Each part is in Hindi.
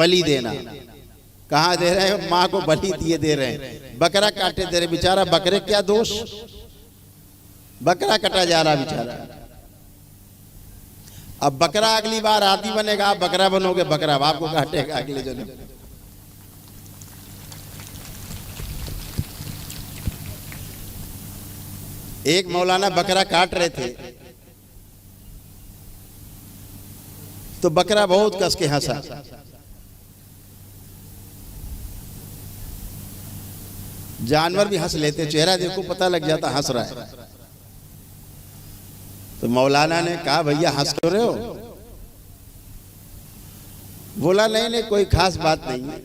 बलि देना। कहाँ दे रहे हैं? माँ को बलि दिए दे रहे हैं, बकरा काटे दे रहे। बेचारा बकरे क्या दोष, बकरा कटा जा रहा बेचारा। अब बकरा अगली बार आदमी बनेगा, आप बकरा बनोगे, बकरा बाप को काटेगा अगले जन्म। एक मौलाना बकरा काट रहे थे तो बकरा बहुत कस के हंसा। जानवर भी हंस लेते, चेहरा देखो पता लग जाता हंस रहा है। तो मौलाना ने कहा भैया हंस क्यों रहे हो? बोला नहीं नहीं कोई खास बात नहीं है।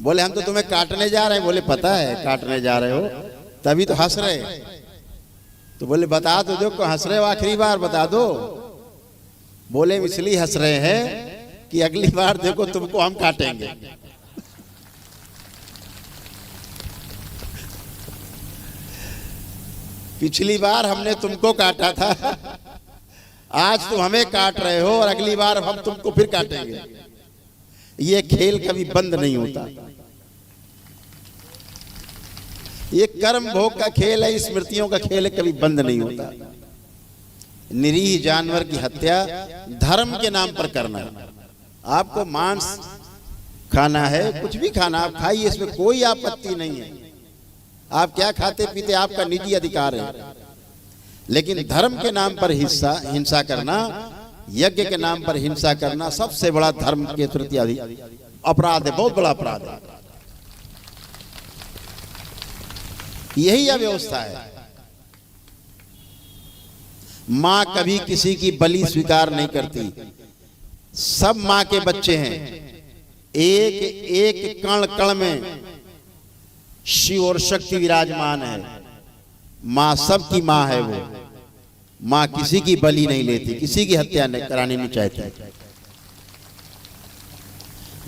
बोले हम तो तुम्हें काटने जा रहे हैं। बोले पता है काटने जा रहे हो तभी तो हंस रहे। तो बोले बता दो जो हंस रहे हो, आखिरी बार बता दो। बोले इसलिए हंस रहे हैं कि अगली बार देखो तुमको हम काटेंगे। पिछली बार हमने तुमको काटा था, आज तुम हमें काट रहे हो और अगली बार हम तुमको फिर काटेंगे। ये खेल कभी बंद नहीं होता। ये कर्म भोग का खेल है, स्मृतियों का खेल है, कभी बंद नहीं होता। निरीह जानवर की हत्या धर्म के नाम पर करना। आपको मांस खाना है, कुछ भी खाना आप खाइए, इसमें कोई आपत्ति नहीं है। आप क्या खाते पीते आपका निजी अधिकार है। लेकिन धर्म के नाम पर हिंसा करना, यज्ञ के नाम पर हिंसा करना सबसे बड़ा धर्म के प्रति अपराध है, बहुत बड़ा अपराध है। यही अव्यवस्था है। मां कभी किसी की बलि स्वीकार नहीं करती। सब मां के बच्चे हैं, एक एक कण कण में शिव और शक्ति विराजमान है। मां सबकी मां है। वो मां किसी की बलि नहीं लेती, किसी की हत्या करानी नहीं चाहती।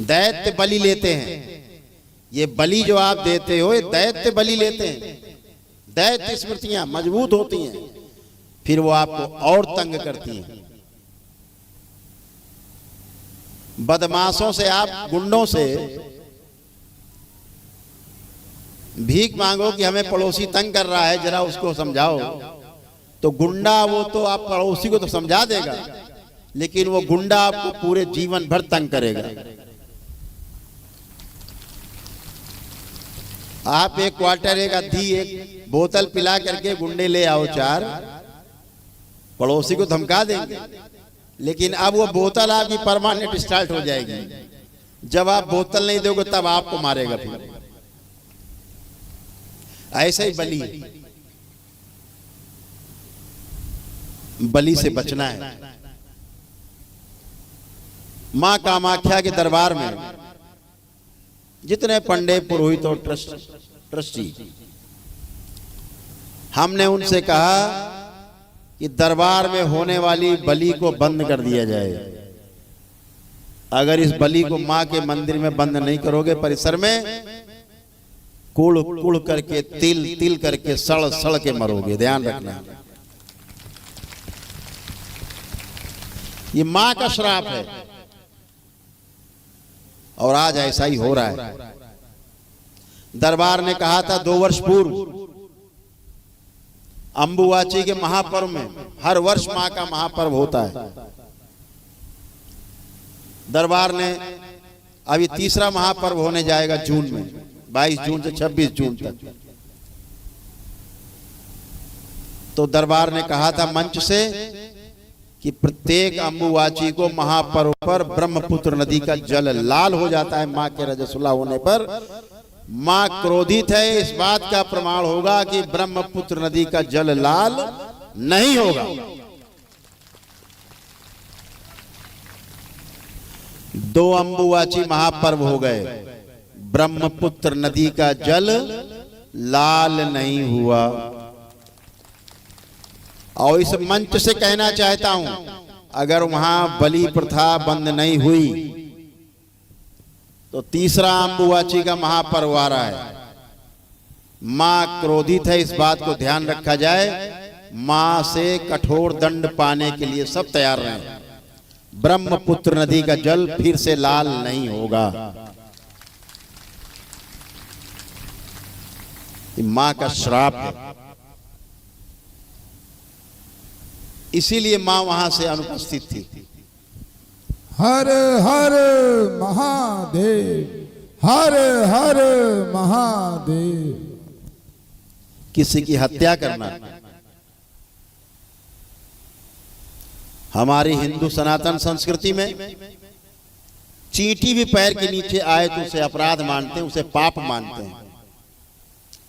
दैत्य बलि लेते हैं। ये बलि जो आप देते हो ये दैत्य बलि लेते हैं। दैत्य स्मृतियां मजबूत होती हैं, फिर वो आपको और तंग करती हैं। बदमाशों से, आप गुंडों से भीख मांगो कि हमें पड़ोसी तंग कर रहा है, जरा उसको समझाओ। तो गुंडा वो तो आप पड़ोसी को तो समझा देगा, लेकिन वो गुंडा आपको पूरे जीवन भर तंग करेगा। आप एक क्वार्टर, एक अद्धी, एक बोतल पिला करके गुंडे ले आओ चार, पड़ोसी को धमका देंगे। लेकिन अब वो बोतल आपकी परमानेंट स्टार्ट हो जाएगी। जब आप बोतल नहीं दोगे तब आपको मारेगा। फिर ऐसे ही बलि से बचना है। मां कामाख्या के दरबार में जितने पंडित पुरोहित और ट्रस्टी, हमने उनसे कहा कि दरबार में होने वाली बलि को बंद कर दिया जाए। अगर इस बलि को मां के मंदिर में बंद नहीं करोगे, परिसर में कुड़ कुड़ करके, तिल तिल करके, सड़ सड़ के मरोगे। ध्यान रखना, ये मां का श्राप है। और आज ऐसा ही हो रहा है। दरबार ने कहा था 2 वर्ष पूर्व अंबुवाची के महापर्व में, हर वर्ष मां का महापर्व होता है। दरबार ने अभी तीसरा महापर्व होने जाएगा जून में, 22 जून से 26 जून तक। तो दरबार ने कहा था मंच से कि प्रत्येक अंबुवाची को महापर्व पर ब्रह्मपुत्र नदी का जल लाल हो जाता है। मां के रजस्वला होने पर मां क्रोधित है, इस बात का प्रमाण होगा कि ब्रह्मपुत्र नदी का जल लाल नहीं होगा। 2 अंबुवाची महापर्व हो गए, ब्रह्मपुत्र नदी का जल लाल नहीं हुआ। और इस मंच से कहना चाहता हूं, अगर वहां बलि प्रथा बंद नहीं हुई तो तीसरा अंबुवाची का महापर्व आ रहा है। मां क्रोधित है, इस बात को ध्यान रखा जाए। मां से कठोर दंड पाने के लिए सब तैयार रहें। ब्रह्मपुत्र नदी का जल फिर से लाल नहीं होगा। ये मां का श्राप है। इसीलिए मां वहां से अनुपस्थित थी। हर हर महादेव, हर हर महादेव। किसी की हत्या करना हमारी हिंदू सनातन संस्कृति में चींटी भी पैर के नीचे आए तो उसे अपराध मानते हैं, उसे पाप मानते हैं।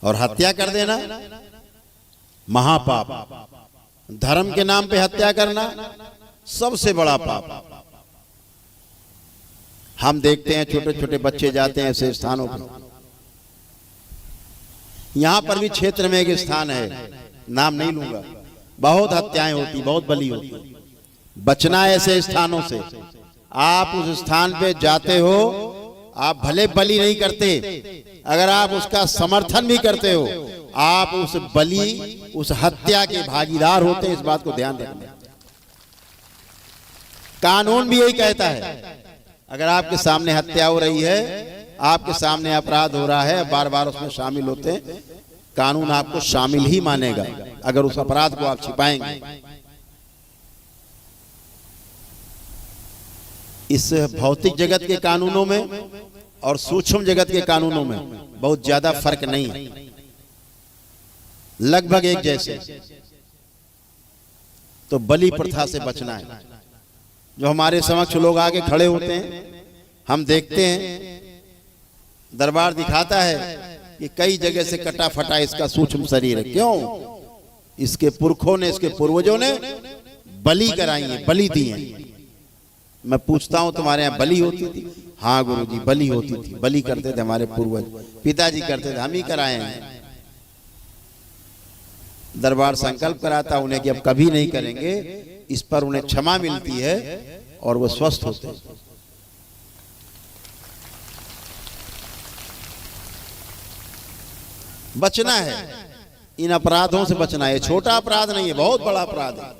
और हत्या कर देना महापाप। धर्म के नाम पे हत्या करना सबसे बड़ा पाप। हम देखते हैं छोटे छोटे बच्चे जाते हैं ऐसे स्थानों पर। यहां पर भी क्षेत्र में एक स्थान है, नाम नहीं लूंगा, बहुत हत्याएं होती, बहुत बलि होती। बचना ऐसे स्थानों से। आप उस स्थान पे जाते हो, आप भले बलि नहीं करते, अगर आप उसका समर्थन भी करते हो, आप उस बलि, उस हत्या के भागीदार होते हैं। इस बात को ध्यान रखना। कानून भी यही कहता है, अगर आपके सामने हत्या हो रही है, आपके सामने अपराध हो रहा है, बार बार उसमें शामिल होते हैं, कानून आपको शामिल ही मानेगा अगर उस अपराध को आप छिपाएंगे। इस भौतिक जगत के कानूनों में और सूक्ष्म जगत के कानूनों में बहुत ज्यादा फर्क नहीं है, लगभग एक जैसे। तो बलि प्रथा से बचना है। जो हमारे समक्ष लोग आके खड़े होते हैं, हम देखते हैं दरबार दिखाता है कि कई जगह से कटा फटा इसका सूक्ष्म शरीर है। क्यों? इसके पुरखों ने, इसके पूर्वजों ने बलि कराई है, बलि दी है। मैं पूछता हूं तुम्हारे यहाँ बलि होती थी? हाँ गुरुजी, बलि होती थी, बलि करते थे हमारे पूर्वज, पिताजी करते थे, हम ही कराए हैं। दरबार संकल्प कराता उन्हें कि अब कभी नहीं करेंगे। इस पर उन्हें क्षमा मिलती है और वो स्वस्थ होते हैं। बचना है, इन अपराधों से बचना है। छोटा अपराध नहीं है, बहुत बड़ा अपराध है।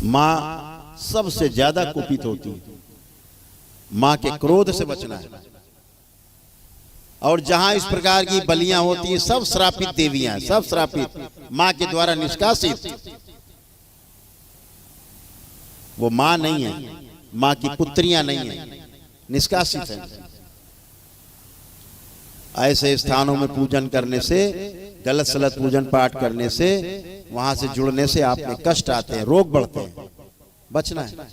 मां सबसे ज्यादा कुपित होती है, मां के क्रोध से बचना है। और जहां इस प्रकार की बलियां होती है, सब श्रापित देवियां, सब श्रापित, मां के द्वारा निष्कासित। वो मां नहीं है, मां की पुत्रियां नहीं है, निष्कासित है। ऐसे स्थानों में पूजन करने से, गलत सलत पूजन पाठ करने से, वहां से जुड़ने से आप में कष्ट आते हैं, रोग बढ़ते हैं। बचना है।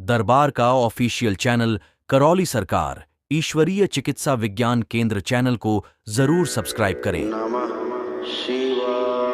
दरबार का ऑफिशियल चैनल करौली सरकार ईश्वरीय चिकित्सा विज्ञान केंद्र चैनल को जरूर सब्सक्राइब करें। नमः शिवाय।